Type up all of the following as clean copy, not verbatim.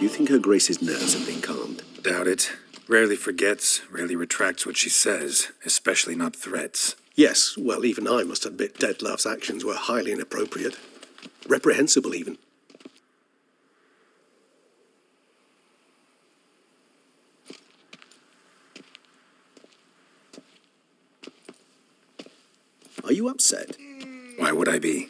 Do you think Her Grace's nerves have been calmed? Doubt it. Rarely forgets, rarely retracts what she says, especially not threats. Yes, well, even I must admit Detlav's actions were highly inappropriate. Reprehensible, even. Are you upset? Why would I be?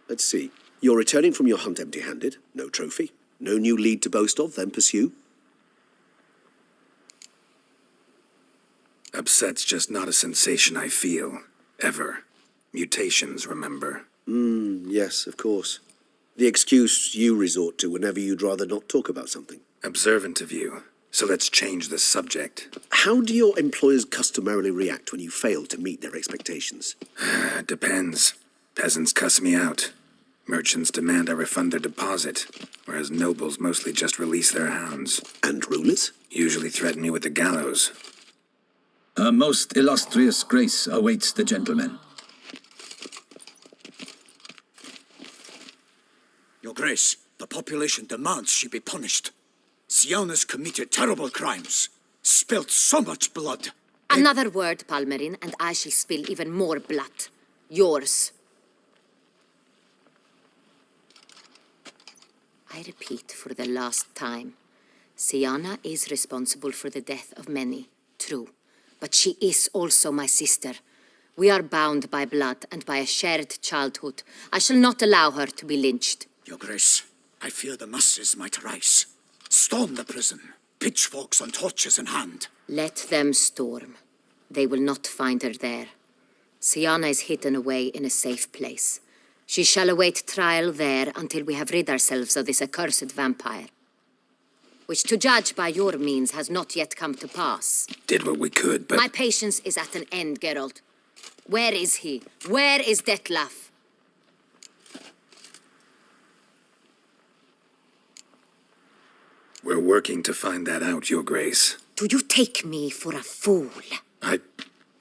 Let's see. You're returning from your hunt empty-handed. No trophy. No new lead to boast of, then pursue. Upset's just not a sensation I feel. Ever. Mutations, remember? Yes, of course. The excuse you resort to whenever you'd rather not talk about something. Observant of you. So let's change the subject. How do your employers customarily react when you fail to meet their expectations? Depends. Peasants cuss me out. Merchants demand I refund their deposit, whereas nobles mostly just release their hounds. And rulers? Usually threaten me with the gallows. A most illustrious grace awaits the gentleman. Your Grace, the population demands she be punished. Siana's committed terrible crimes, spilt so much blood. Another word, Palmerin, and I shall spill even more blood. Yours. I repeat for the last time. Siana is responsible for the death of many, true. But she is also my sister. We are bound by blood and by a shared childhood. I shall not allow her to be lynched. Your Grace, I fear the masses might rise. Storm the prison, pitchforks and torches in hand. Let them storm. They will not find her there. Siana is hidden away in a safe place. She shall await trial there until we have rid ourselves of this accursed vampire. Which, to judge by your means, has not yet come to pass. Did what we could, but... My patience is at an end, Geralt. Where is he? Where is Detlav? We're working to find that out, Your Grace. Do you take me for a fool? I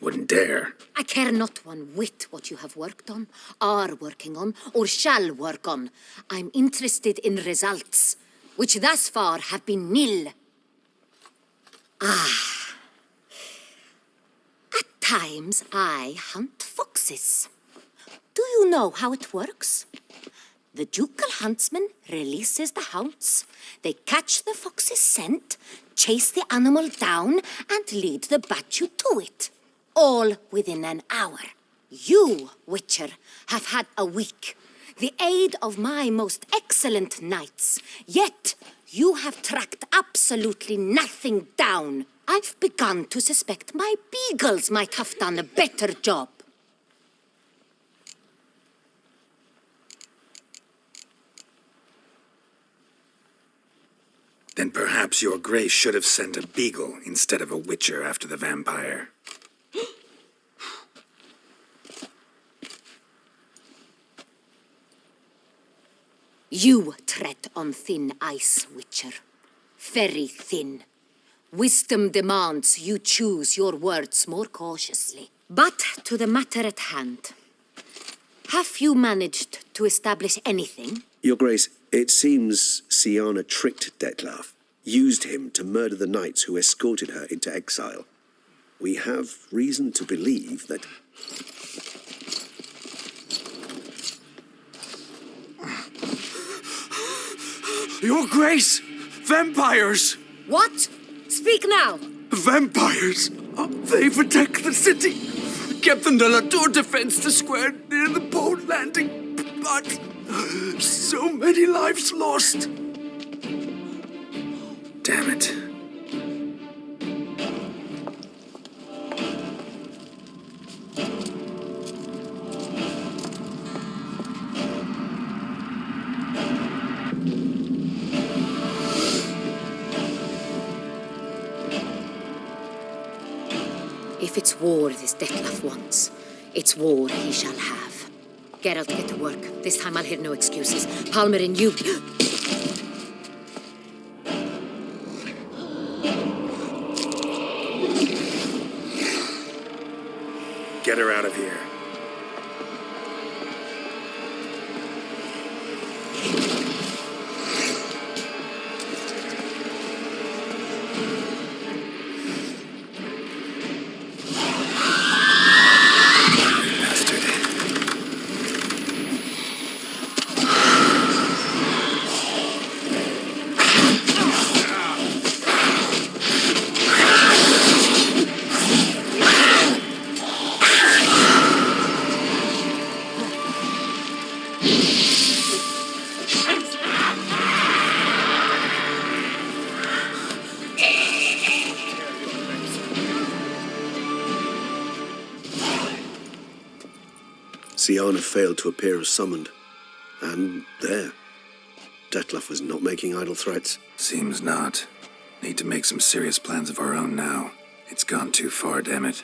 wouldn't dare. I care not one whit what you have worked on, are working on, or shall work on. I'm interested in results, which thus far have been nil. At times I hunt foxes. Do you know how it works? The ducal huntsman releases the hounds. They catch the fox's scent, chase the animal down, and lead the battue to it. All within an hour. You, Witcher, have had a week. The aid of my most excellent knights. Yet, you have tracked absolutely nothing down. I've begun to suspect my beagles might have done a better job. Then perhaps Your Grace should have sent a beagle instead of a witcher after the vampire. You tread on thin ice, Witcher. Very thin. Wisdom demands you choose your words more cautiously. But to the matter at hand. Have you managed to establish anything? Your Grace, it seems Siana tricked Detlav, used him to murder the knights who escorted her into exile. We have reason to believe that... Your Grace! Vampires! What? Speak now! Vampires! They protect the city! Captain de la Tour defends the square near the boat landing, but so many lives lost! Damn it. If it's war this Detlav wants, it's war he shall have. Geralt, get to work. This time I'll hear no excuses. Palmerin, you... Get her out of here. Siana failed to appear as summoned. And there. Detlef was not making idle threats. Seems not. Need to make some serious plans of our own now. It's gone too far, damn it.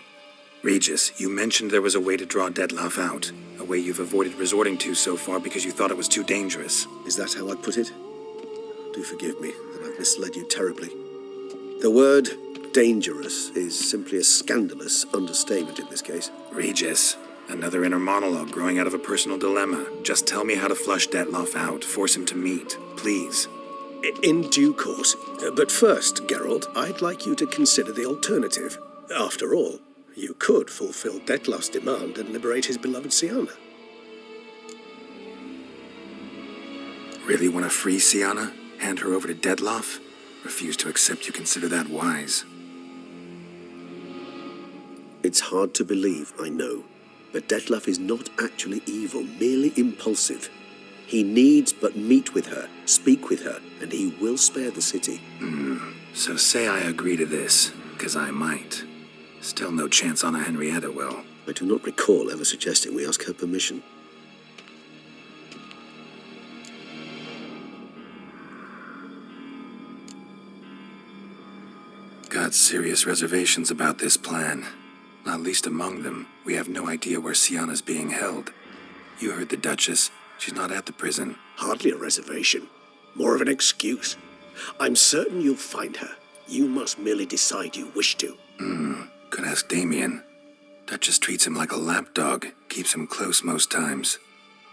Regis, you mentioned there was a way to draw Detlef out. A way you've avoided resorting to so far because you thought it was too dangerous. Is that how I put it? Do forgive me that I've misled you terribly. The word dangerous is simply a scandalous understatement in this case. Regis, another inner monologue growing out of a personal dilemma. Just tell me how to flush Detlef out, force him to meet, please. In due course. But first, Geralt, I'd like you to consider the alternative. After all, you could fulfill Detlef's demand and liberate his beloved Siana. Really want to free Siana? Hand her over to Detlef? Refuse to accept you consider that wise. It's hard to believe, I know, but Detlef is not actually evil, merely impulsive. He needs but meet with her, speak with her, and he will spare the city. So say I agree to this, 'cause I might. Still no chance Anna Henrietta will. I do not recall ever suggesting we ask her permission. Got serious reservations about this plan. Not least among them, we have no idea where Siana's being held. You heard the Duchess. She's not at the prison. Hardly a reservation. More of an excuse. I'm certain you'll find her. You must merely decide you wish to. Could ask Damien. Duchess treats him like a lapdog, keeps him close most times.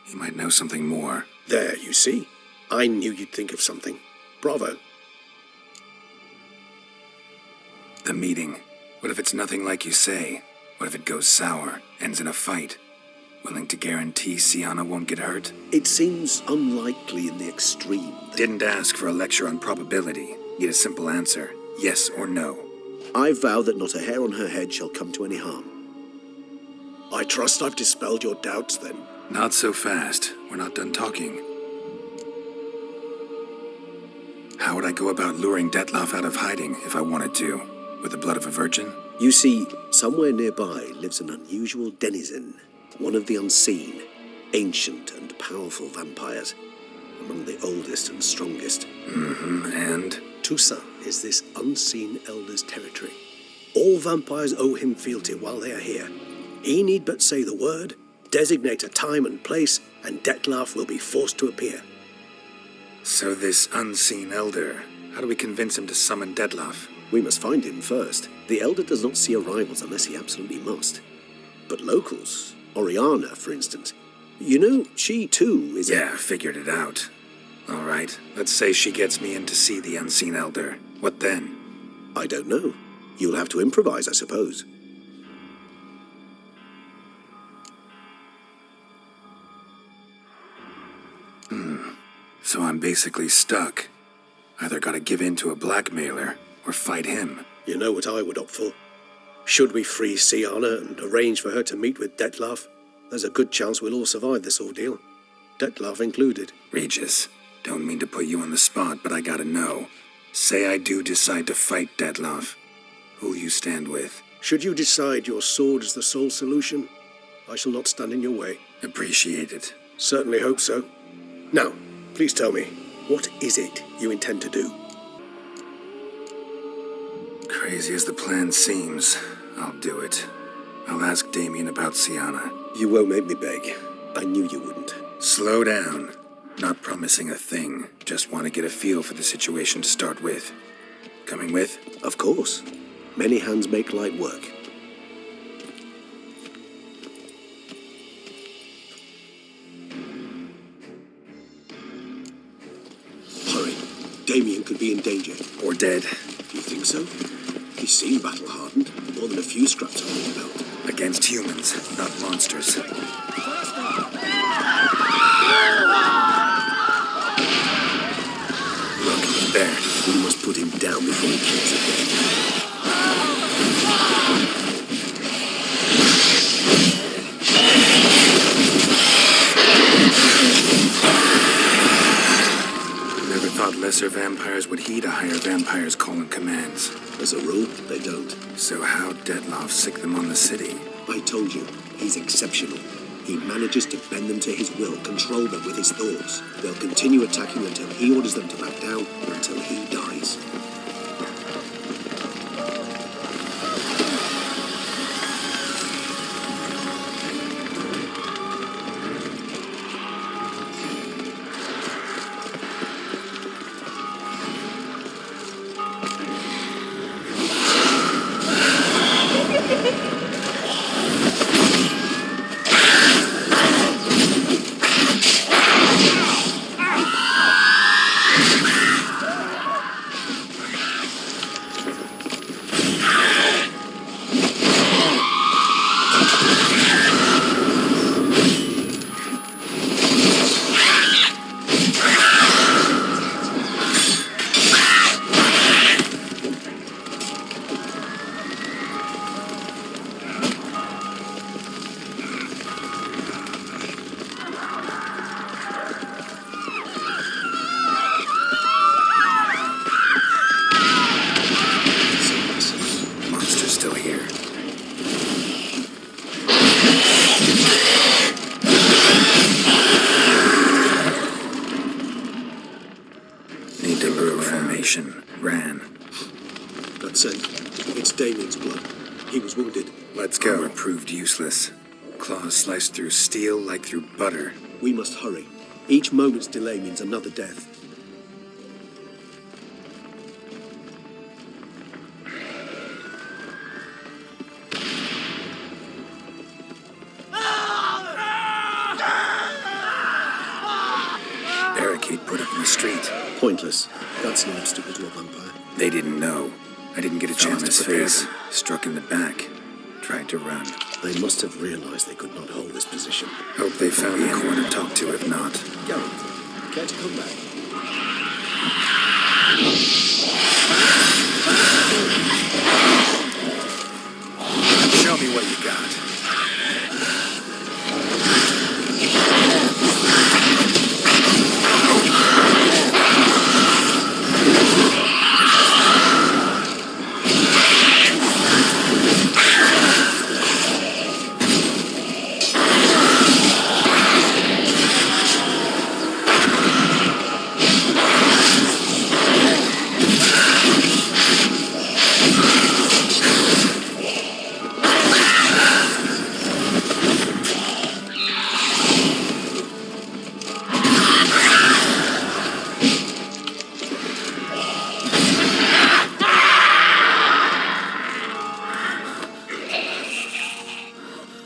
He might know something more. There, you see? I knew you'd think of something. Bravo. The meeting. What if it's nothing like you say? What if it goes sour, ends in a fight? Willing to guarantee Siana won't get hurt? It seems unlikely in the extreme. Didn't ask for a lecture on probability. Need a simple answer. Yes or no. I vow that not a hair on her head shall come to any harm. I trust I've dispelled your doubts, then. Not so fast. We're not done talking. How would I go about luring Detlef out of hiding if I wanted to? With the blood of a virgin? You see, somewhere nearby lives an unusual denizen, one of the unseen, ancient and powerful vampires, among the oldest and strongest. And? Toussaint is this unseen elder's territory. All vampires owe him fealty while they are here. He need but say the word, designate a time and place, and Detlef will be forced to appear. So this unseen elder, how do we convince him to summon Detlef? We must find him first. The elder does not see arrivals unless he absolutely must. But locals, Oriana, for instance, you know, she too is... Yeah, figured it out. All right, let's say she gets me in to see the unseen elder. What then? I don't know. You'll have to improvise, I suppose. So I'm basically stuck. Either gotta give in to a blackmailer, or fight him. You know what I would opt for? Should we free Siana and arrange for her to meet with Detlef, there's a good chance we'll all survive this ordeal. Detlef included. Regis, don't mean to put you on the spot, but I gotta know. Say I do decide to fight Detlef. Who'll you stand with? Should you decide your sword is the sole solution, I shall not stand in your way. Appreciate it. Certainly hope so. Now, please tell me, what is it you intend to do? Crazy as the plan seems, I'll do it. I'll ask Damien about Siana. You won't make me beg. I knew you wouldn't. Slow down. Not promising a thing. Just want to get a feel for the situation to start with. Coming with? Of course. Many hands make light work. Hurry. Damien could be in danger. Or dead. You think so? He seemed battle-hardened. More than a few scraps under his belt. Against humans, not monsters. Look, there. We must put him down before he kills again. Never thought lesser vampires would heed a higher vampire's call and commands. As a rule, they don't. So how'd Detlef sick them on the city? I told you, he's exceptional. He manages to bend them to his will, control them with his thoughts. They'll continue attacking until he orders them to back down, until he dies. Proved useless. Claws sliced through steel like through butter. We must hurry. Each moment's delay means another death. Barricade put up in the street. Pointless. That's no obstacle to a vampire. They didn't know. I didn't get a chance to prepare his face. Struck in the back. Tried to run. They must have realized they could not hold this position. Hope they found anyone to talk to, if not. GERALT, care to come back? Show me what you got.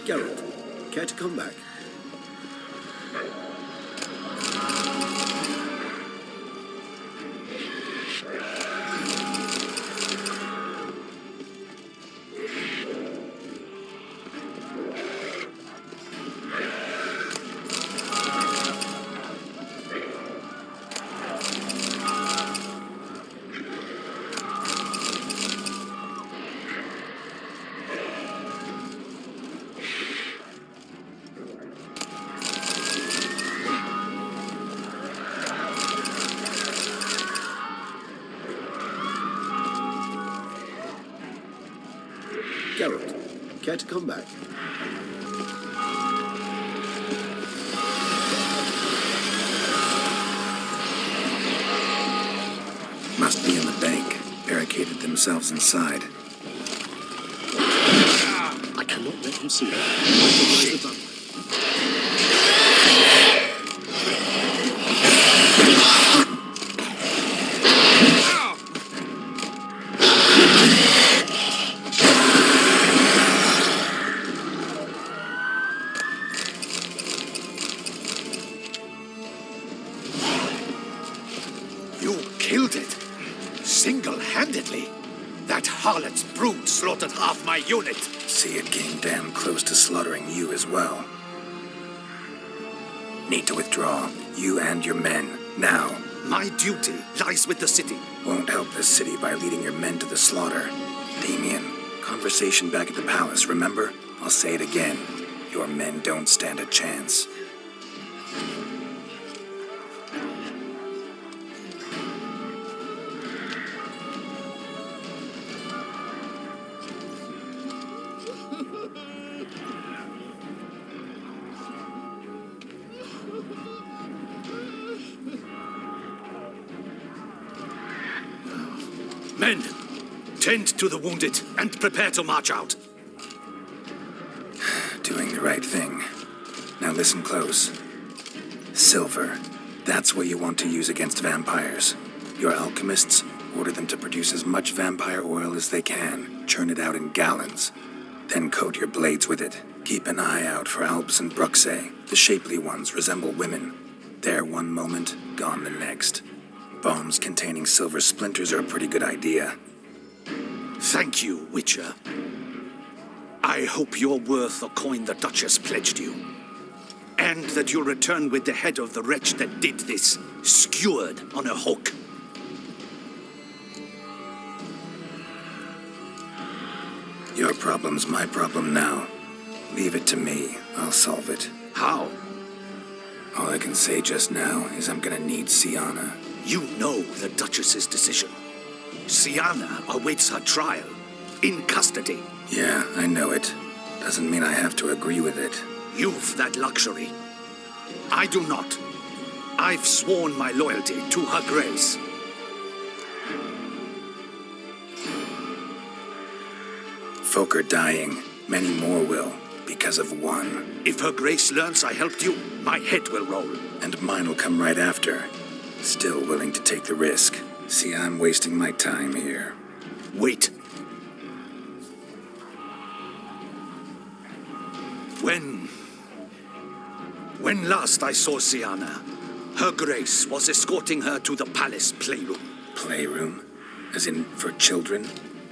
GERALT, care to come back? GERALT, care to come back? Must be in the bank. Barricaded themselves inside. I cannot let them see that. Recognize the vampire. Killed it. Single-handedly. That harlot's brood slaughtered half my unit. See, it came damn close to slaughtering you as well. Need to withdraw. You and your men. Now. My duty lies with the city. Won't help the city by leading your men to the slaughter. Damien, conversation back at the palace, remember? I'll say it again. Your men don't stand a chance. Men, tend to the wounded and prepare to march out. Doing the right thing. Now listen close. Silver. That's what you want to use against vampires. Your alchemists, order them to produce as much vampire oil as they can. Churn it out in gallons. Then coat your blades with it. Keep an eye out for Alps and Bruxae. The shapely ones resemble women. There one moment, gone the next. Bombs containing silver splinters are a pretty good idea. Thank you, Witcher. I hope you're worth the coin the Duchess pledged you. And that you'll return with the head of the wretch that did this, skewered on a hook. Your problem's my problem now. Leave it to me. I'll solve it. How? All I can say just now is I'm gonna need Sienna. You know the Duchess's decision. Sienna awaits her trial, in custody. Yeah, I know it. Doesn't mean I have to agree with it. You've that luxury. I do not. I've sworn my loyalty to her grace. Folk are dying. Many more will, because of one. If her grace learns I helped you, my head will roll. And mine will come right after. Still willing to take the risk. See, I'm wasting my time here. Wait. When last I saw Sienna, her grace was escorting her to the palace playroom. Playroom? As in, for children?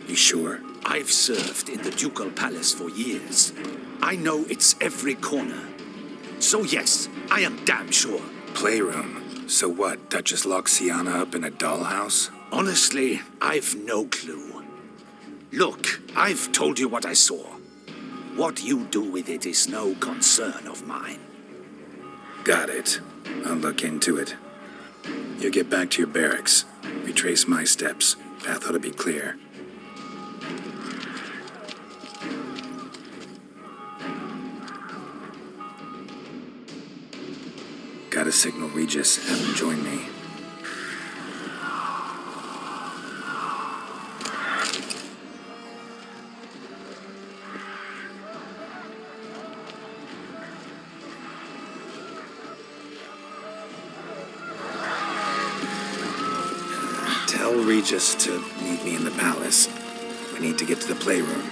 You sure? I've served in the ducal palace for years. I know its every corner. So yes, I am damn sure. Playroom? So what, Duchess locked Sienna up in a dollhouse? Honestly, I've no clue. Look, I've told you what I saw. What you do with it is no concern of mine. Got it. I'll look into it. You get back to your barracks. Retrace my steps. Path ought to be clear. Gotta signal Regis. Have him join me. Tell Regis to meet me in the palace. We need to get to the playroom.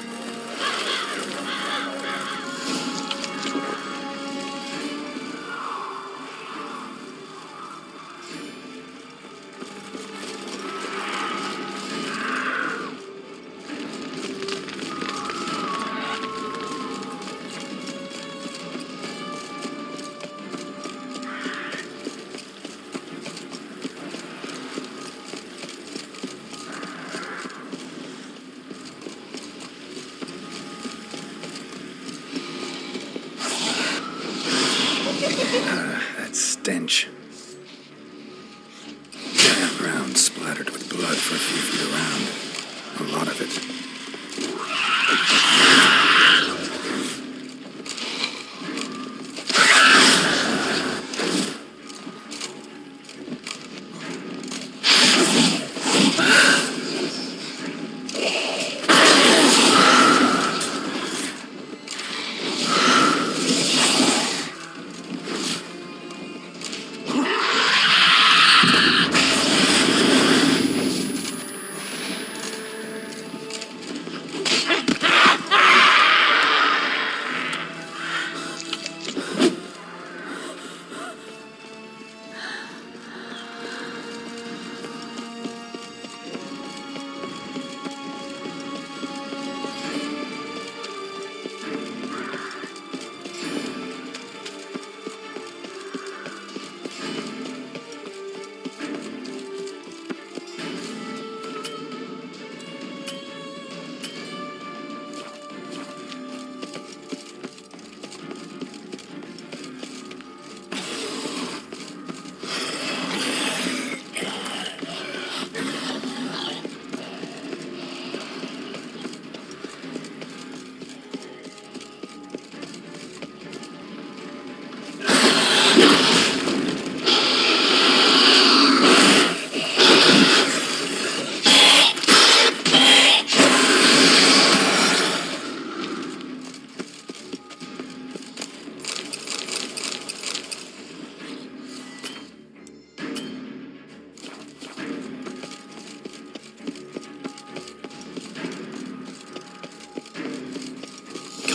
That stench. Ground splattered with blood for a few feet around. A lot of it.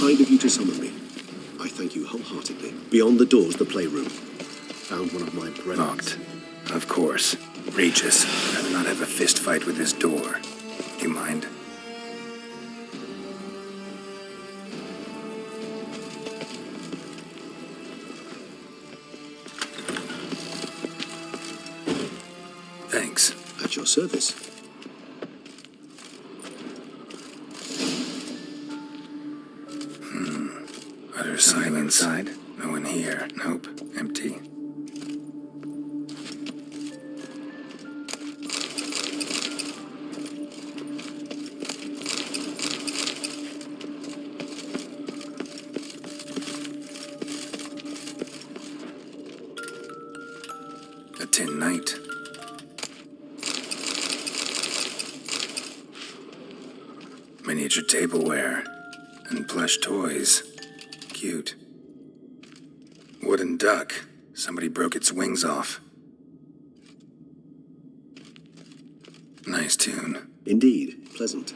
Kind of you to summon me. I thank you wholeheartedly. Beyond the doors, the playroom. Found one of my brethren. Locked. Of course. Regis, I'd rather not have a fist fight with this door. Do you mind? Thanks. At your service. Utter silence. Inside? No one here. Nope. Empty. A tin knight. Miniature tableware. And plush toys. Cute. Wooden duck. Somebody broke its wings off. Nice tune. Indeed, pleasant.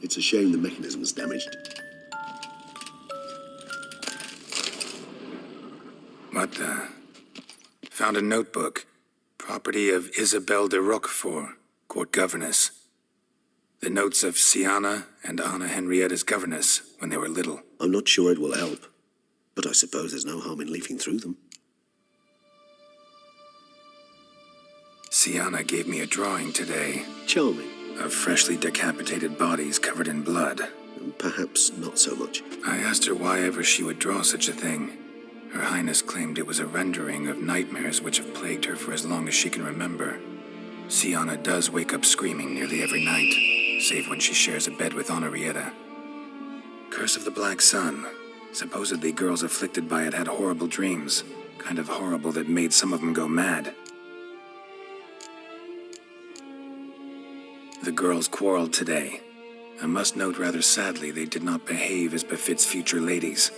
It's a shame the mechanism's damaged. What the? Found a notebook. Property of Isabelle de Roquefort, court governess. The notes of Siana and Anna Henrietta's governess when they were little. I'm not sure it will help, but I suppose there's no harm in leafing through them. Siana gave me a drawing today Charming. of freshly decapitated bodies covered in blood. Perhaps not so much. I asked her why ever she would draw such a thing. Her Highness claimed it was a rendering of nightmares which have plagued her for as long as she can remember. Siana does wake up screaming nearly every night, save when she shares a bed with Henrietta. Curse of the Black Sun. Supposedly girls afflicted by it had horrible dreams. Kind of horrible that made some of them go mad. The girls quarreled today. I must note rather sadly they did not behave as befits future ladies.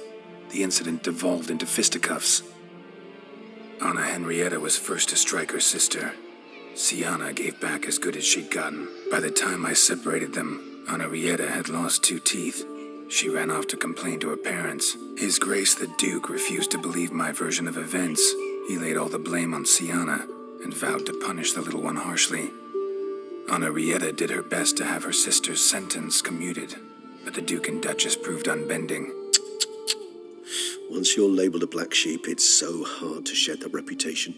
The incident devolved into fisticuffs. Anna Henrietta was first to strike her sister. Siana gave back as good as she'd gotten. By the time I separated them, Henrietta had lost 2 teeth. She ran off to complain to her parents. His Grace the Duke refused to believe my version of events. He laid all the blame on Siana and vowed to punish the little one harshly. Henrietta did her best to have her sister's sentence commuted, but the Duke and Duchess proved unbending. Once you're labeled a black sheep, it's so hard to shed that reputation.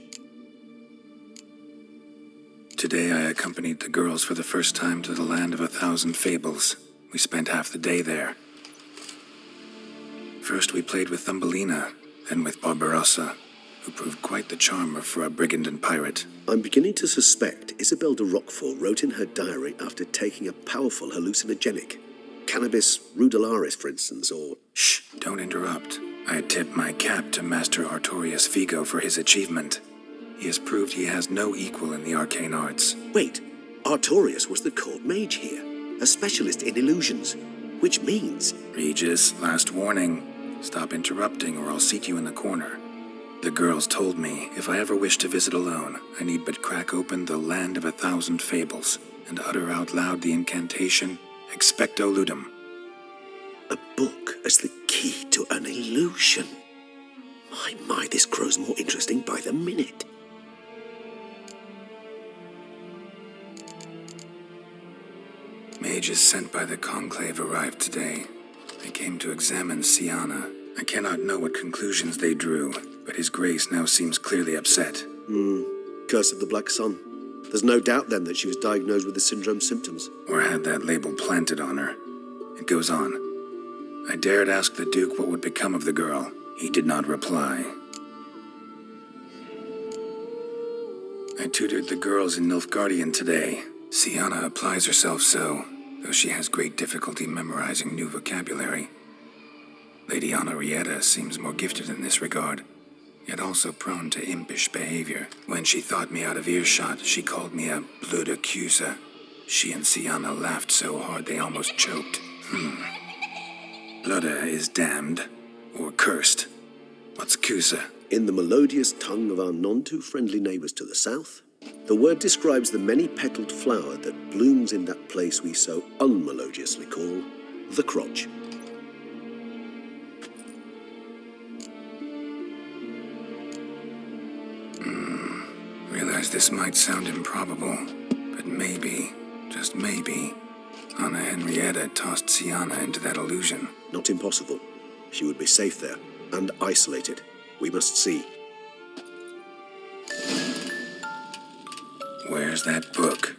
Today I accompanied the girls for the first time to the land of 1,000 fables. We spent half the day there. First we played with Thumbelina, then with Barbarossa, who proved quite the charmer for a brigand and pirate. I'm beginning to suspect Isabelle de Roquefort wrote in her diary after taking a powerful hallucinogenic. Cannabis rudelaris, for instance, or... Shh, don't interrupt. I tip my cap to Master Artorius Vigo for his achievement. He has proved he has no equal in the arcane arts. Wait, Artorius was the court mage here, a specialist in illusions, which means... Regis, last warning. Stop interrupting or I'll seat you in the corner. The girls told me if I ever wish to visit alone, I need but crack open the land of 1,000 fables and utter out loud the incantation, Expecto Ludum. A book as the key to an illusion. My, this grows more interesting by the minute. Mages sent by the Conclave arrived today. They came to examine Siana. I cannot know what conclusions they drew, but His Grace now seems clearly upset. Curse of the Black Sun. There's no doubt then that she was diagnosed with the syndrome symptoms. Or had that label planted on her. It goes on. I dared ask the Duke what would become of the girl. He did not reply. I tutored the girls in Nilfgaardian today. Siana applies herself so, though she has great difficulty memorizing new vocabulary. Lady Henrietta seems more gifted in this regard, yet also prone to impish behavior. When she thought me out of earshot, she called me a blood accuser. She and Siana laughed so hard they almost choked. Blood is damned, or cursed. What's cusa? In the melodious tongue of our none-too-friendly neighbours to the south, the word describes the many-petaled flower that blooms in that place we so unmelodiously call the crotch. Realize this might sound improbable, but maybe, just maybe, Anna Henrietta tossed Sienna into that illusion. Not impossible. She would be safe there, and isolated. We must see. Where's that book?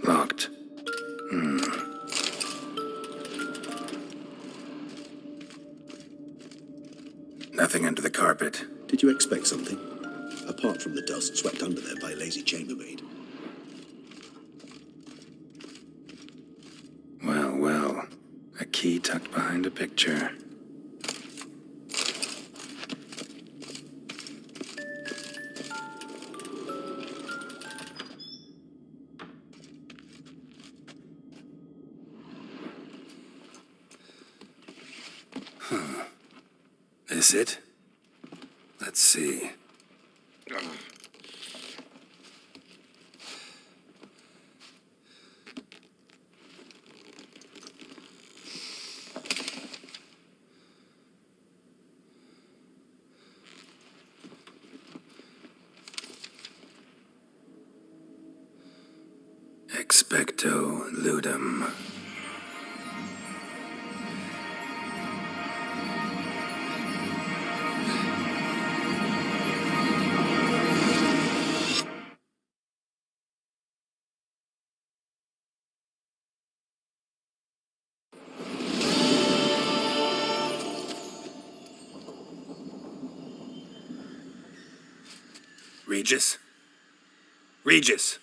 Locked. Nothing under the carpet. Did you expect something? Apart from the dust swept under there by a lazy chambermaid. Well, well. A key tucked behind a picture. This it? Let's see. Expecto ludum. Regis? Regis!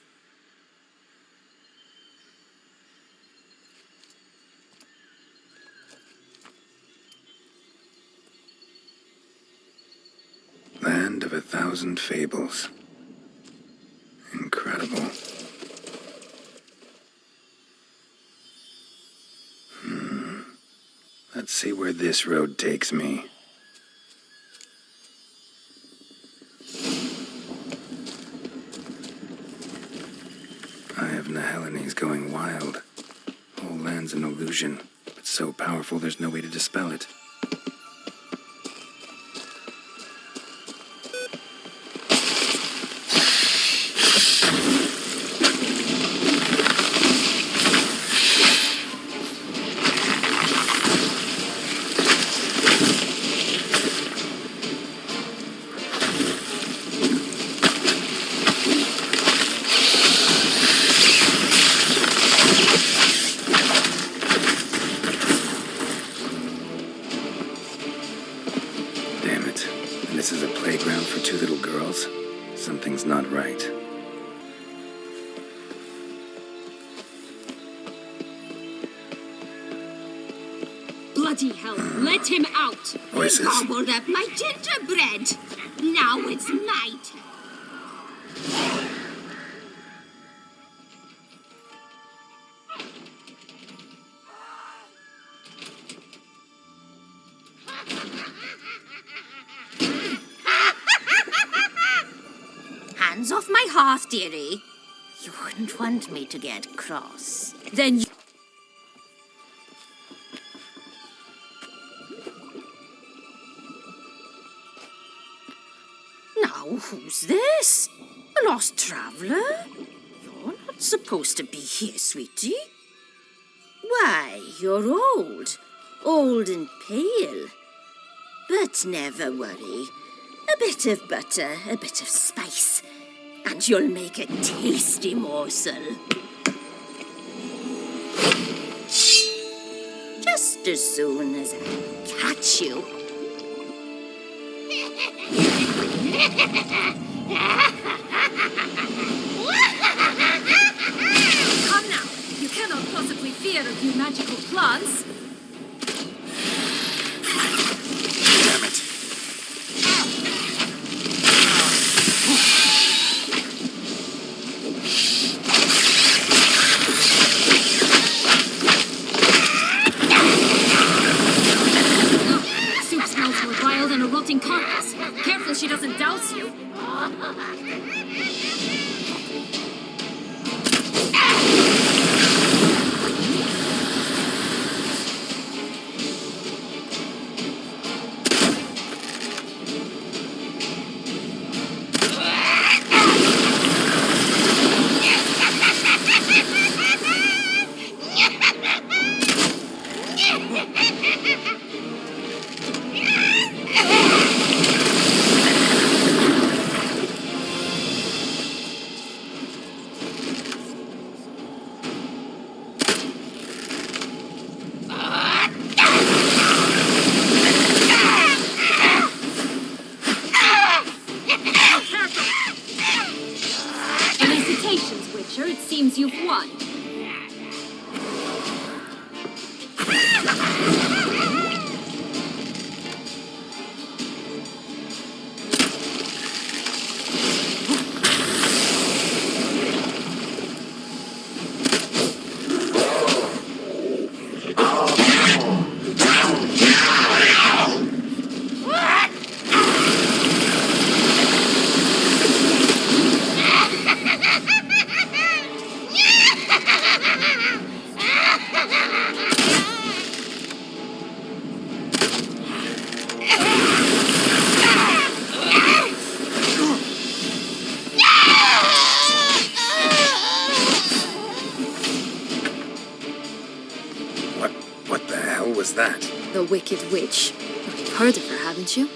Land of 1,000 fables. Incredible. Let's see where this road takes me. He's going wild. Whole land's an illusion, but so powerful there's no way to dispel it. This is a playground for two little girls. Something's not right. Bloody hell, let him out! Voices. He gobbled up my gingerbread. Now it's my turn. Hands off my hearth, dearie. You wouldn't want me to get cross. Then you... Now, who's this? A lost traveller? You're not supposed to be here, sweetie. Why, you're old. Old and pale. But never worry. A bit of butter, a bit of spice, and you'll make a tasty morsel. Just as soon as I catch you. Come now, you cannot possibly fear a few magical plants. Damn it. Soup smells more Felicitations, Witcher. It seems you've won. What the hell was that? The Wicked Witch. You've heard of her, haven't you?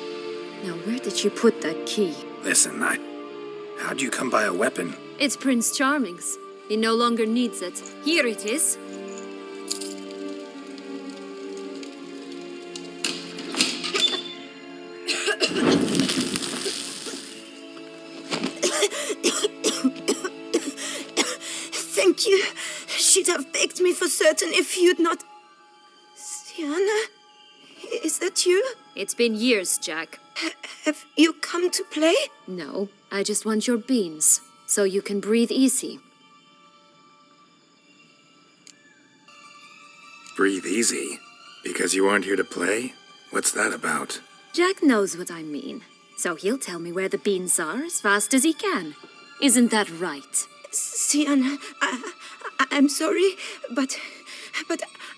Now, where did you put that key? Listen, how'd you come by a weapon? It's Prince Charming's. He no longer needs it. Here it is. Thank you. She'd have begged me for certain if you'd not... Sienna? Is that you? It's been years, Jack. Have you come to play? No, I just want your beans, so you can breathe easy. Breathe easy? Because you aren't here to play? What's that about? Jack knows what I mean, so he'll tell me where the beans are as fast as he can. Isn't that right? Sienna, I'm sorry, but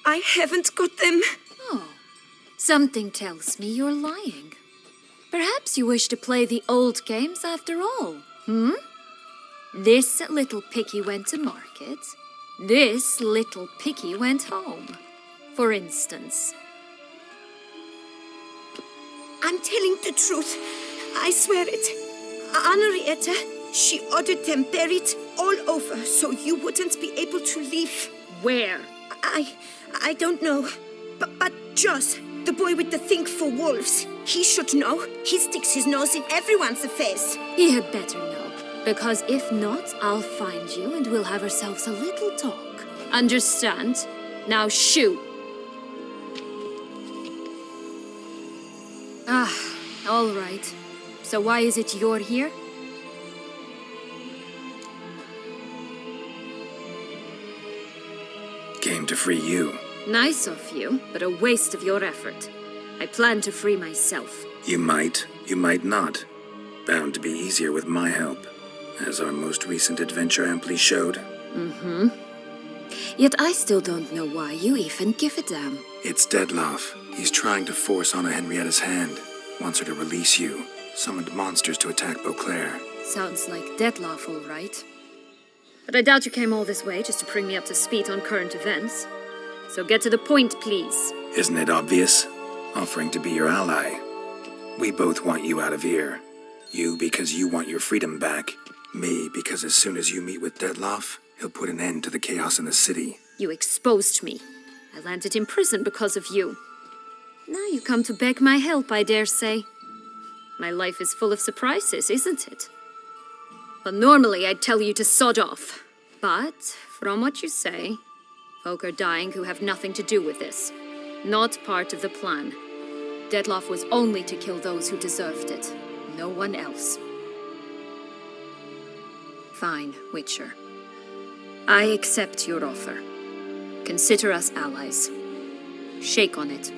I haven't got them. Oh, something tells me you're lying. Perhaps you wish to play the old games after all, This little piggy went to market. This little piggy went home, for instance. I'm telling the truth. I swear it. Henrietta, she ordered them buried all over so you wouldn't be able to leave. Where? I don't know. But Joss, the boy with the thing for wolves, he should know. He sticks his nose in everyone's affairs. He had better know, because if not, I'll find you and we'll have ourselves a little talk. Understand? Now shoo! Ah, all right. So why is it you're here? Came to free you. Nice of you, but a waste of your effort. I plan to free myself. You might not. Bound to be easier with my help, as our most recent adventure amply showed. Yet I still don't know why you even give a damn. It's Dettlaff. He's trying to force Anna Henrietta's hand. Wants her to release you. Summoned monsters to attack Beauclair. Sounds like Dettlaff, all right. But I doubt you came all this way just to bring me up to speed on current events. So get to the point, please. Isn't it obvious? Offering to be your ally. We both want you out of here. You because you want your freedom back. Me because as soon as you meet with Dettlaff, he'll put an end to the chaos in the city. You exposed me. I landed in prison because of you. Now you come to beg my help, I dare say. My life is full of surprises, isn't it? Well, normally I'd tell you to sod off. But, from what you say, folk are dying who have nothing to do with this. Not part of the plan. Dettlaff was only to kill those who deserved it. No one else. Fine, Witcher. I accept your offer. Consider us allies. Shake on it.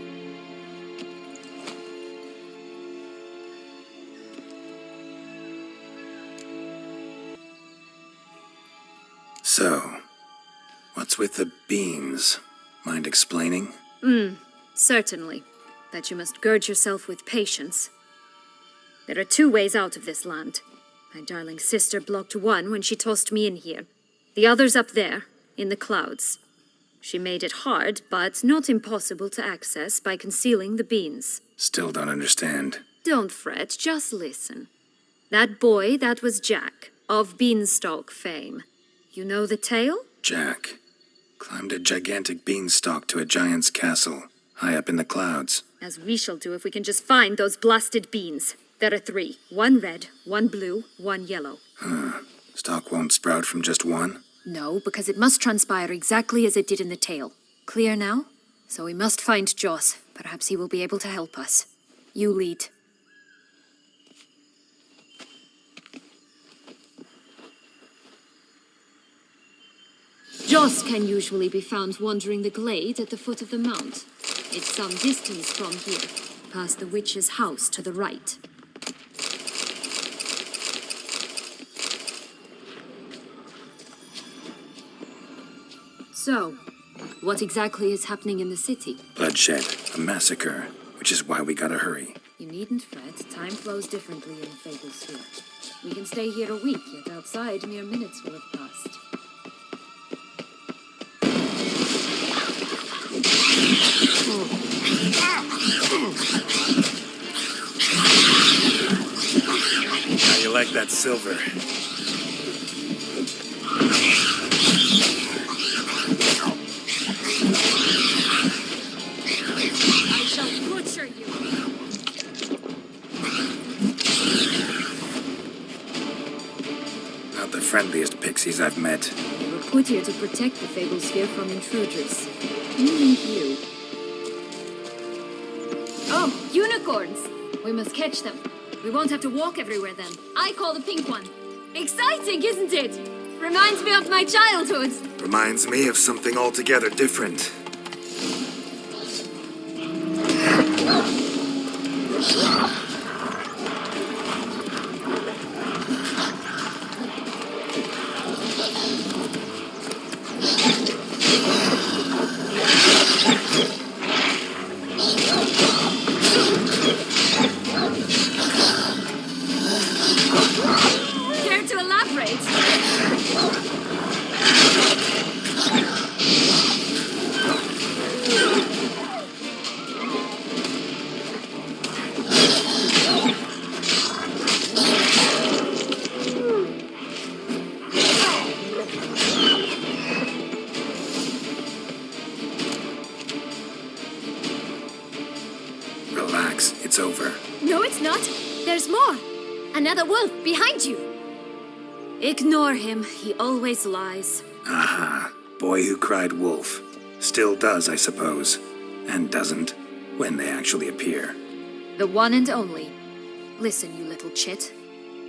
So, what's with the beans? Mind explaining? Certainly. That you must gird yourself with patience. There are 2 ways out of this land. My darling sister blocked one when she tossed me in here. The other's up there, in the clouds. She made it hard, but not impossible to access by concealing the beans. Still don't understand. Don't fret, just listen. That boy, that was Jack, of Beanstalk fame. You know the tale? Jack climbed a gigantic beanstalk to a giant's castle, high up in the clouds. As we shall do if we can just find those blasted beans. There are 3. 1 red, 1 blue, 1 yellow. Stalk won't sprout from just one? No, because it must transpire exactly as it did in the tale. Clear now? So we must find Joss. Perhaps he will be able to help us. You lead. Joss can usually be found wandering the glade at the foot of the mount. It's some distance from here, past the witch's house to the right. So, what exactly is happening in the city? Bloodshed, a massacre, which is why we gotta hurry. You needn't fret. Time flows differently in Fableспhere. We can stay here a week, yet outside mere minutes will have passed. How you like that silver? I shall butcher you! Not the friendliest pixies I've met. They were put here to protect the Fableспhere from intruders. Meaning you. Oh, unicorns! We must catch them. We won't have to walk everywhere then. I call the pink one. Exciting, isn't it? Reminds me of my childhood. Reminds me of something altogether different. Care to elaborate? Relax, it's over. No, it's not. There's more. Another wolf behind you. Ignore him. He always lies. Aha. Boy who cried wolf. Still does, I suppose. And doesn't, when they actually appear. The one and only. Listen, you little chit.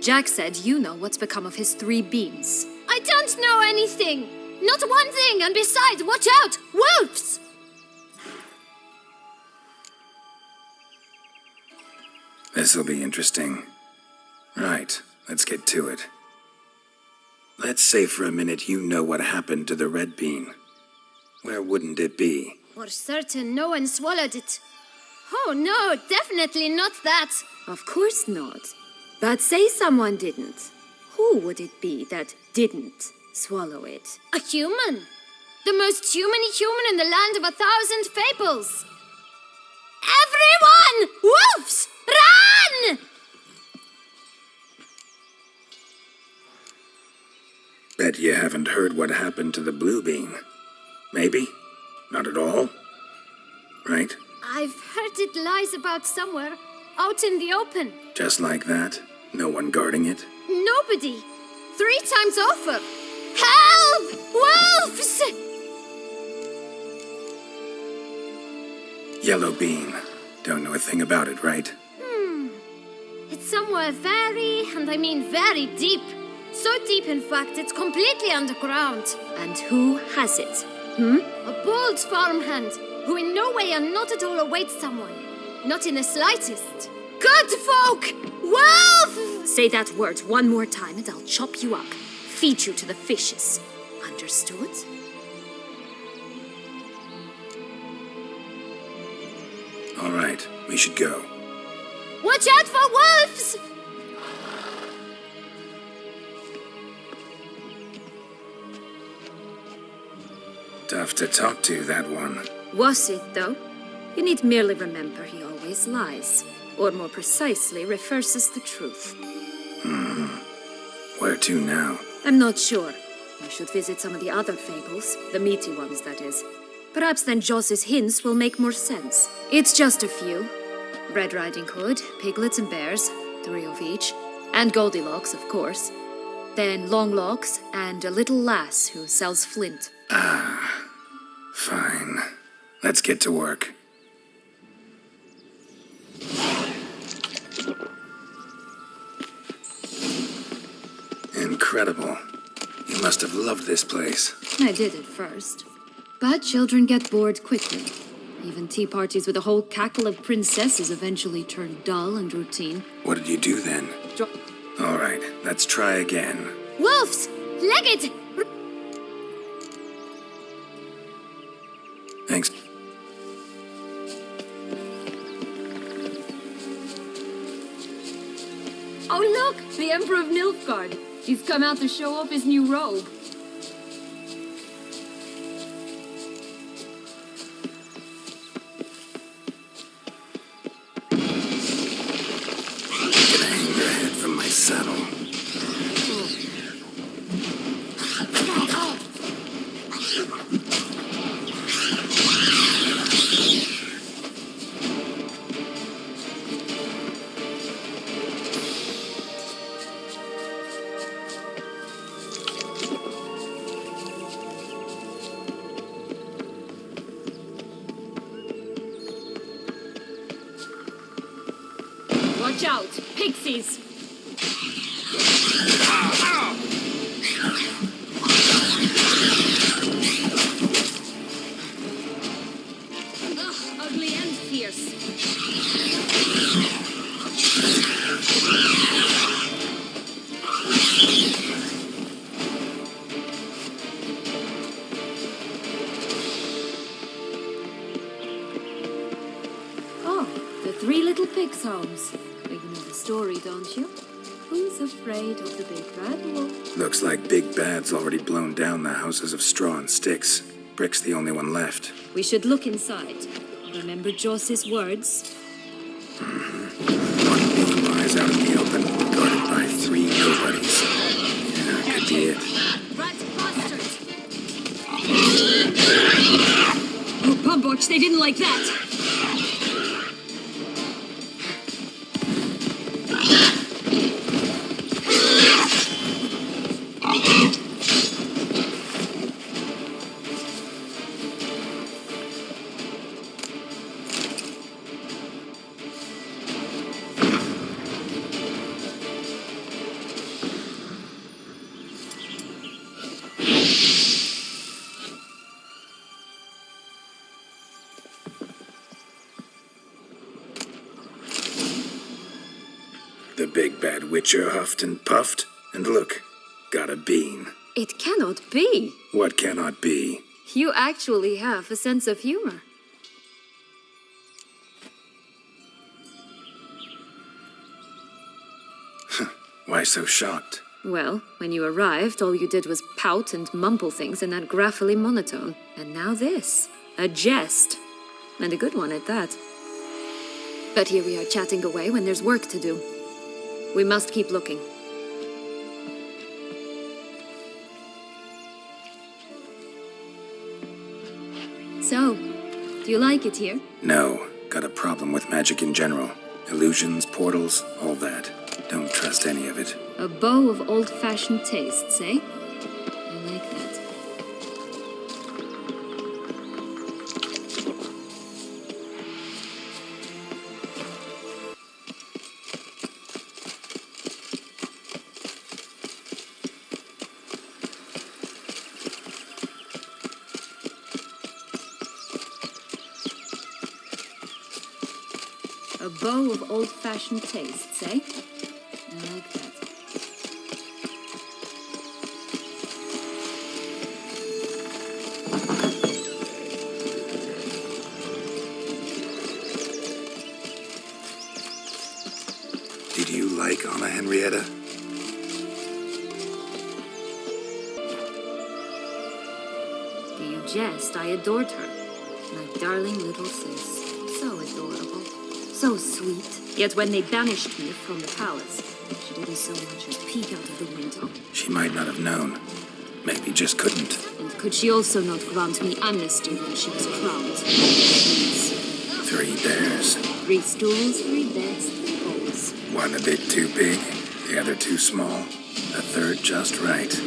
Jack said you know what's become of his 3 beans. I don't know anything. Not one thing, and besides, watch out! Wolves! This'll be interesting. Right, let's get to it. Let's say for a minute you know what happened to the red bean. Where wouldn't it be? For certain, no one swallowed it. Oh no, definitely not that. Of course not. But say someone didn't. Who would it be that didn't swallow it? A human. The most human-y human in the land of 1,000 fables. Everyone! Wolves! Run! Bet you haven't heard what happened to the blue bean. Maybe? Not at all? Right? I've heard it lies about somewhere, out in the open. Just like that? No one guarding it? Nobody. 3 times over. Help! Wolves! Yellow bean. Don't know a thing about it, right? It's somewhere very, and I mean very deep. So deep, in fact, it's completely underground. And who has it? A bold farmhand, who in no way and not at all awaits someone. Not in the slightest. Good folk! Wolf! Say that word one more time and I'll chop you up. Feed you to the fishes. Understood? All right, we should go. Watch out for wolves! Tough to talk to, that one. Was it, though? You need merely remember he always lies. Or more precisely, reverses the truth. Where to now? I'm not sure. You should visit some of the other fables. The meaty ones, that is. Perhaps then Joss's hints will make more sense. It's just a few. Red Riding Hood, piglets and bears, 3 of each. And Goldilocks, of course. Then Longlocks and a little lass who sells flint. Fine. Let's get to work. Incredible. You must have loved this place. I did at first. But children get bored quickly. Even tea parties with a whole cackle of princesses eventually turn dull and routine. What did you do then? All right, let's try again. Wolves! Legged! Thanks. Oh look! The Emperor of Nilfgaard. He's come out to show off his new robe. Gonna hang your head from my saddle. Watch out! Pixies! Ugh, ugly and fierce. Oh, the 3 little pigs' homes. You know the story, don't you? Who's afraid of the big bad wolf? Looks like Big Bad's already blown down the houses of straw and sticks. Brick's the only one left. We should look inside. Remember Joss's words? One building lies out in the open, guarded by 3 nobodies. Yeah, could be it. Rat bastards! Oh, Bumboch, they didn't like that! The big bad witcher huffed and puffed, and look, got a bean. It cannot be. What cannot be? You actually have a sense of humor. Why so shocked? Well, when you arrived, all you did was pout and mumble things in that graphically monotone. And now this. A jest. And a good one at that. But here we are chatting away when there's work to do. We must keep looking. So, do you like it here? No, got a problem with magic in general. Illusions, portals, all that. Don't trust any of it. A bow of old-fashioned tastes, eh? I like that. A bow of old-fashioned tastes, eh? I like that. Did you like Anna Henrietta? Do you jest? I adored her. My darling little sis. So adorable. So sweet. Yet when they banished me from the palace, she didn't so much as peek out of the window. She might not have known. Maybe just couldn't. And could she also not grant me amnesty when she was crowned? 3 bears. 3 stools, 3 beds, 3 bowls. One a bit too big, the other too small, the third just right.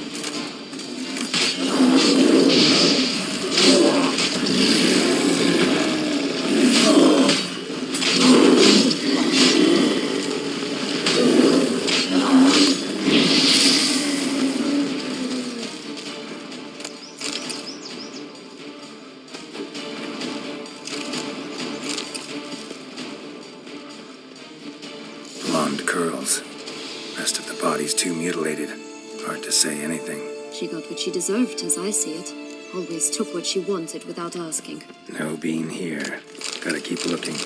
Blonde curls. Rest of the body's too mutilated. Hard to say anything. She got what she deserved, as I see it. Always took what she wanted without asking. No bean here. Gotta keep looking.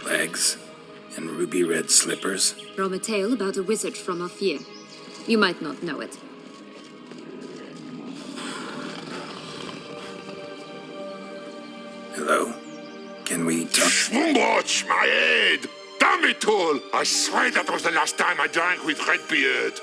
Legs and ruby red slippers. From a tale about a wizard from Ophir. You might not know it. Hello? Can we talk? Watch my head! Damn it all! I swear that was the last time I drank with Redbeard.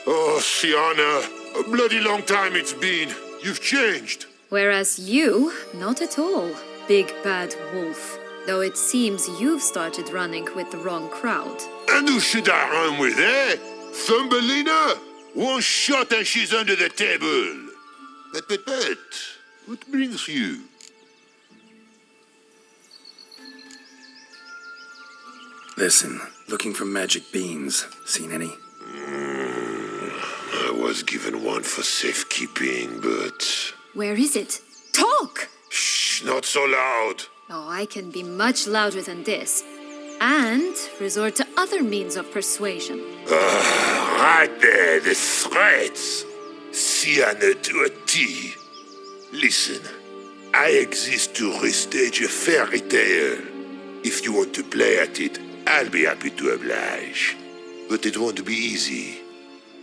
Oh, Sienna, a bloody long time it's been. You've changed. Whereas you, not at all, big bad wolf. Though it seems you've started running with the wrong crowd. And who should I run with, eh? Thumbelina? One shot and she's under the table. But, what brings you? Listen, looking for magic beans. Seen any? I was given one for safekeeping, but... Where is it? Talk! Shh, not so loud. Oh, I can be much louder than this. And resort to other means of persuasion. Right there, the threats. Sienna to a T. Listen, I exist to restage a fairy tale. If you want to play at it, I'll be happy to oblige. But it won't be easy.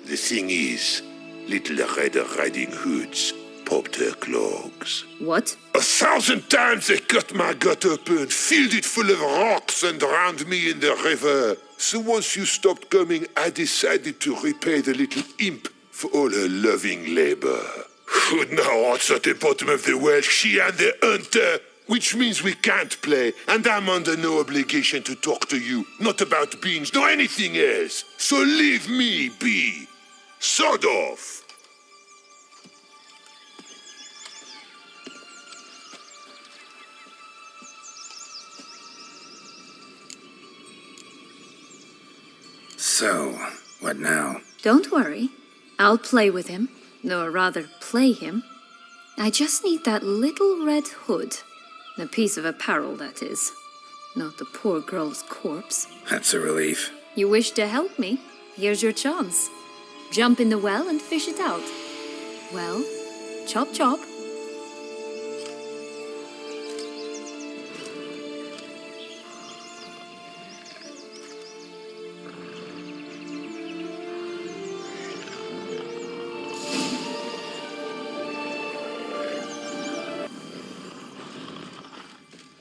The thing is, little Red Riding Hoods popped her clogs. What? 1,000 times they cut my gut open, filled it full of rocks, and drowned me in the river. So once you stopped coming, I decided to repay the little imp for all her loving labor. Now odds at the bottom of the well, she and the hunter, which means we can't play, and I'm under no obligation to talk to you, not about beans, nor anything else. So leave me be. Sod off. So, what now? Don't worry. I'll play with him. Or rather, play him. I just need that little red hood. A piece of apparel, that is. Not the poor girl's corpse. That's a relief. You wish to help me? Here's your chance. Jump in the well and fish it out. Well, chop chop.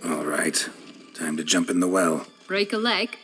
All right. Time to jump in the well. Break a leg.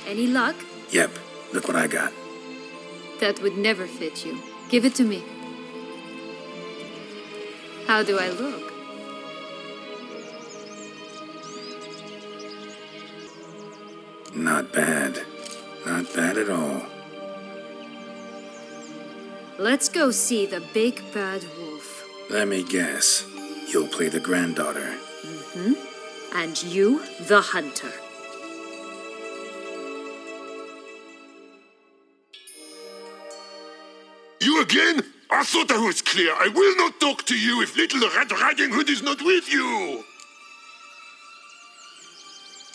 Any luck? Yep, look what I got. That would never fit you. Give it to me. How do I look? Not bad. Not bad at all. Let's go see the big bad wolf. Let me guess. You'll play the granddaughter. Mm-hmm. And you, the hunter. You again? I thought I was clear. I will not talk to you if little Red Riding Hood is not with you.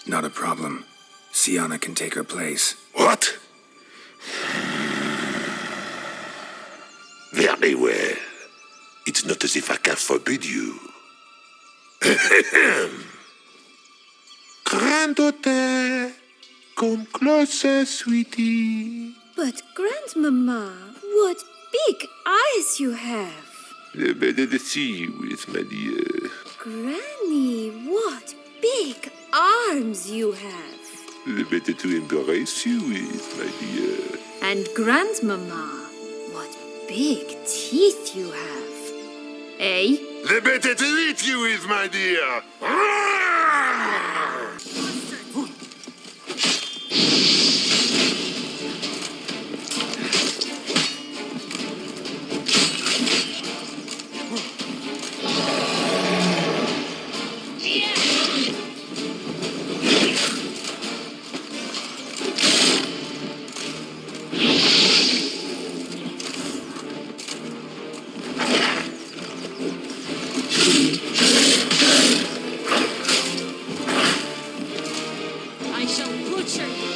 Not a problem. Sienna can take her place. What? Very well. It's not as if I can forbid you. Granddaughter, come closer, sweetie. But, Grandmama, what big eyes you have. The better to see you with, my dear. Granny, what big arms you have. The better to embrace you with, my dear. And Grandmama, what big teeth you have. Eh? The better to eat you with, my dear. I shall butcher you.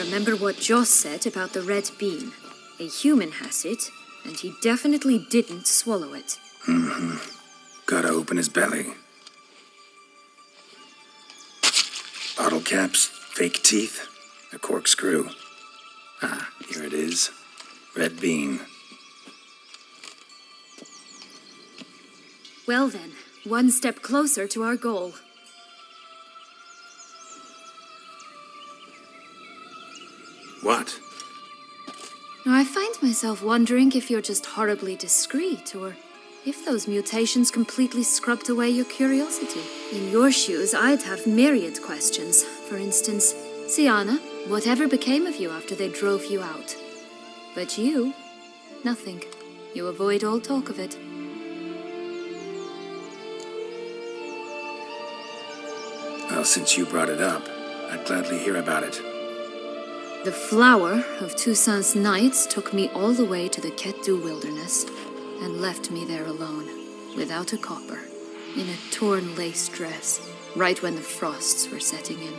Remember what Joss said about the red bean. A human has it, and he definitely didn't swallow it. Mm-hmm. Gotta open his belly. Bottle caps, fake teeth, a corkscrew. Ah, here it is. Red bean. Well then, one step closer to our goal. What? Now, I find myself wondering if you're just horribly discreet, or if those mutations completely scrubbed away your curiosity. In your shoes, I'd have myriad questions. For instance, Sienna, whatever became of you after they drove you out? But you, nothing. You avoid all talk of it. Well, since you brought it up, I'd gladly hear about it. The flower of Toussaint's Knights took me all the way to the Ketdu wilderness and left me there alone, without a copper, in a torn lace dress, right when the frosts were setting in.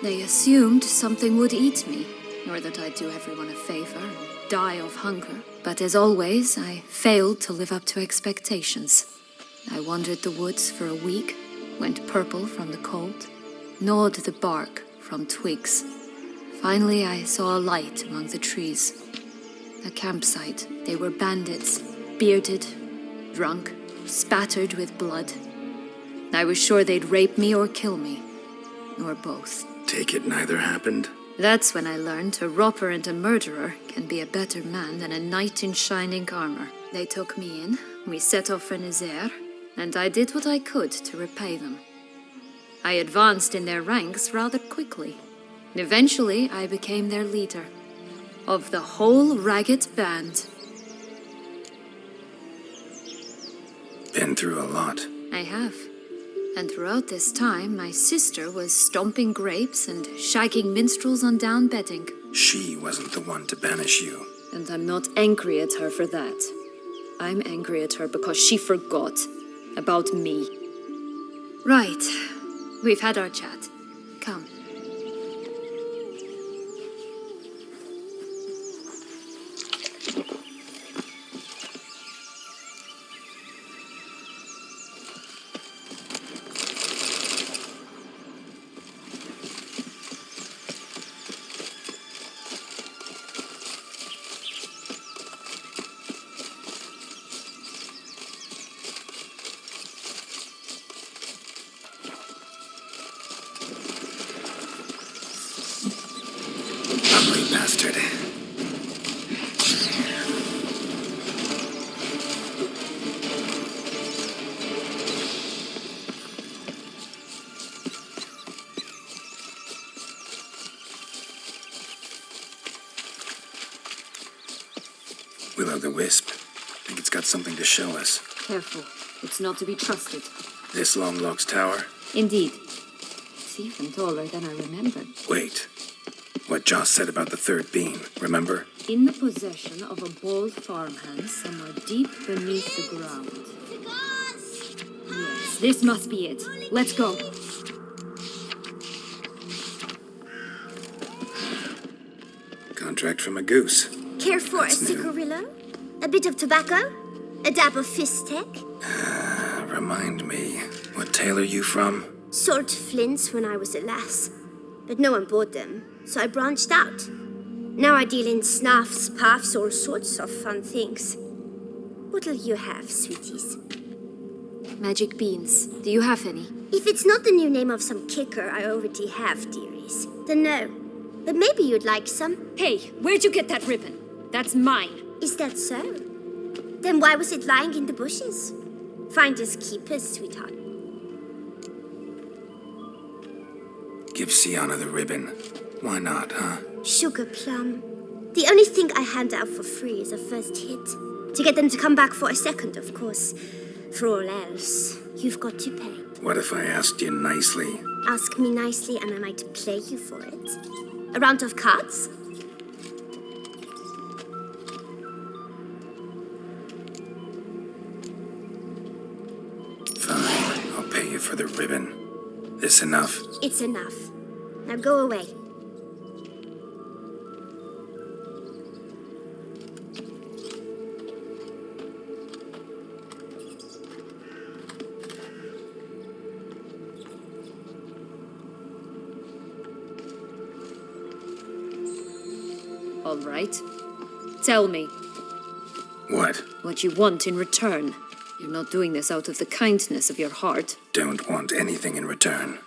They assumed something would eat me, or that I'd do everyone a favor and die of hunger. But as always, I failed to live up to expectations. I wandered the woods for a week, went purple from the cold, gnawed the bark from twigs. Finally, I saw a light among the trees. A campsite. They were bandits, bearded, drunk, spattered with blood. I was sure they'd rape me or kill me, or both. Take it neither happened? That's when I learned a robber and a murderer can be a better man than a knight in shining armor. They took me in, we set off for Nazaire, and I did what I could to repay them. I advanced in their ranks rather quickly. Eventually, I became their leader. Of the whole ragged band. Been through a lot. I have. And throughout this time, my sister was stomping grapes and shagging minstrels on down bedding. She wasn't the one to banish you. And I'm not angry at her for that. I'm angry at her because she forgot about me. Right. We've had our chat. Come. bastard. Will-o'-the-wisp. Think it's got something to show us. Careful. It's not to be trusted. This Longlock's tower? Indeed. It's even taller than I remembered. Wait. What Joss said about the third beam, remember? In the possession of a bold farmhand somewhere deep beneath the ground. Yes, this must be it. Let's go. Contract from a goose. Care for a cigarillo? A bit of tobacco? A dab of fist tech? Remind me, what tale are you from? Sold flints when I was a lass. But no one bought them, so I branched out. Now I deal in snuffs, puffs, all sorts of fun things. What'll you have, sweeties? Magic beans. Do you have any? If it's not the new name of some kicker I already have, dearies, then no. But maybe you'd like some. Hey, where'd you get that ribbon? That's mine. Is that so? Then why was it lying in the bushes? Finders keepers, sweetheart. Give Sienna the ribbon. Why not, huh? Sugar plum. The only thing I hand out for free is a first hit. To get them to come back for a second, of course. For all else, you've got to pay. What if I asked you nicely? Ask me nicely and I might play you for it. A round of cards? Fine, I'll pay you for the ribbon. This enough? It's enough. Now go away. All right. Tell me. What? What you want in return. You're not doing this out of the kindness of your heart. Don't want anything in return.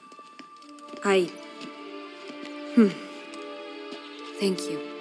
Thank you.